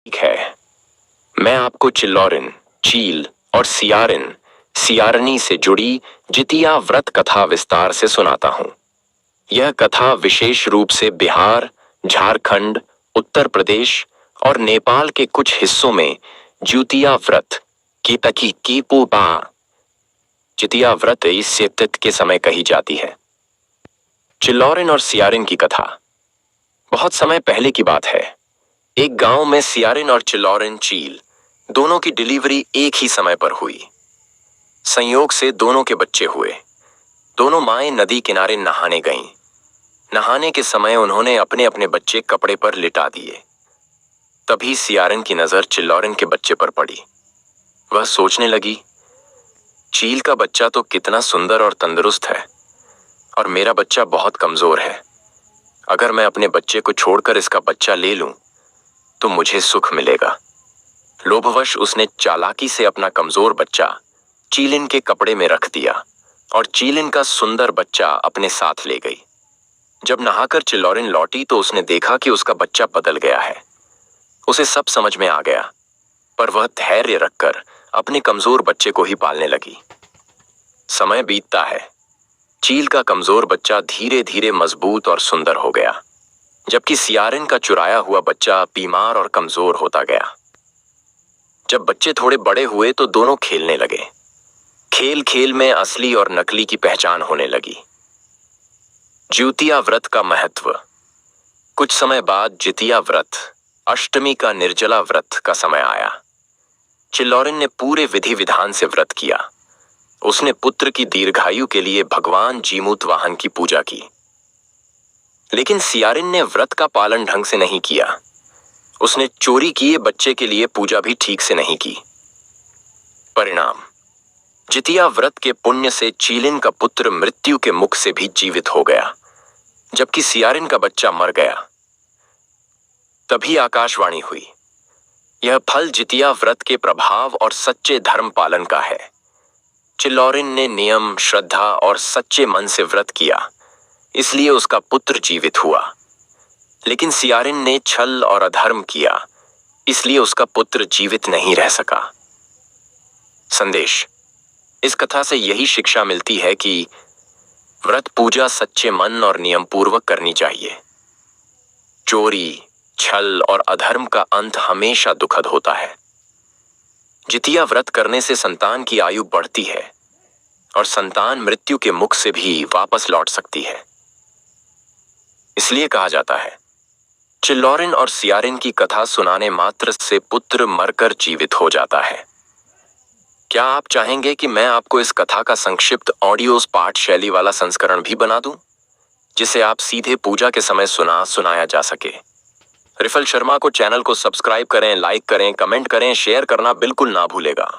ठीक है, मैं आपको चिल्लौरिन, चील और सियारनी से जुड़ी जितिया व्रत कथा विस्तार से सुनाता हूँ। यह कथा विशेष रूप से बिहार, झारखंड, उत्तर प्रदेश और नेपाल के कुछ हिस्सों में ज्यूतिया व्रत की पूपा जितिया व्रत इस तिथि के समय कही जाती है। चिल्लौरिन और सियारिन की कथा बहुत समय पहले की बात है। एक गांव में सियारिन और चिल्लौरिन चील दोनों की डिलीवरी एक ही समय पर हुई। संयोग से दोनों के बच्चे हुए। दोनों माएं नदी किनारे नहाने गईं। नहाने के समय उन्होंने अपने अपने बच्चे कपड़े पर लिटा दिए। तभी सियारिन की नजर चिल्लौरिन के बच्चे पर पड़ी। वह सोचने लगी, चील का बच्चा तो कितना सुंदर और तंदुरुस्त है और मेरा बच्चा बहुत कमजोर है। अगर मैं अपने बच्चे को छोड़कर इसका बच्चा ले लूं तो मुझे सुख मिलेगा। लोभवश उसने चालाकी से अपना कमजोर बच्चा चीलिन के कपड़े में रख दिया और चीलिन का सुंदर बच्चा अपने साथ ले गई। जब नहाकर चिल्लौरिन लौटी तो उसने देखा कि उसका बच्चा बदल गया है। उसे सब समझ में आ गया, पर वह धैर्य रखकर अपने कमजोर बच्चे को ही पालने लगी। समय बीतता है। चील का कमजोर बच्चा धीरे धीरे मजबूत और सुंदर हो गया, जबकि सियारिन का चुराया हुआ बच्चा बीमार और कमजोर होता गया। जब बच्चे थोड़े बड़े हुए तो दोनों खेलने लगे। खेल खेल में असली और नकली की पहचान होने लगी। ज्यूतिया व्रत का महत्व। कुछ समय बाद जितिया व्रत, अष्टमी का निर्जला व्रत का समय आया। चिल्लौरिन ने पूरे विधि विधान से व्रत किया। उसने पुत्र की दीर्घायु के लिए भगवान जीमूत वाहन की पूजा की। लेकिन सियारिन ने व्रत का पालन ढंग से नहीं किया। उसने चोरी किए बच्चे के लिए पूजा भी ठीक से नहीं की। परिणाम, जितिया व्रत के पुण्य से चीलिन का पुत्र मृत्यु के मुख से भी जीवित हो गया, जबकि सियारिन का बच्चा मर गया। तभी आकाशवाणी हुई, यह फल जितिया व्रत के प्रभाव और सच्चे धर्म पालन का है। चिल्लौरिन ने नियम, श्रद्धा और सच्चे मन से व्रत किया, इसलिए उसका पुत्र जीवित हुआ। लेकिन सियारिन ने छल और अधर्म किया, इसलिए उसका पुत्र जीवित नहीं रह सका। संदेश, इस कथा से यही शिक्षा मिलती है कि व्रत पूजा सच्चे मन और नियम पूर्वक करनी चाहिए। चोरी, छल और अधर्म का अंत हमेशा दुखद होता है। जितिया व्रत करने से संतान की आयु बढ़ती है और संतान मृत्यु के मुख से भी वापस लौट सकती है। इसलिए कहा जाता है, चिल्लौरिन और सियारिन की कथा सुनाने मात्र से पुत्र मरकर जीवित हो जाता है। क्या आप चाहेंगे कि मैं आपको इस कथा का संक्षिप्त ऑडियोस पाठ शैली वाला संस्करण भी बना दूं, जिसे आप सीधे पूजा के समय सुनाया जा सके? रिफल शर्मा को चैनल को सब्सक्राइब करें, लाइक करें, कमेंट करें, शेयर करना बिल्कुल ना भूलेगा।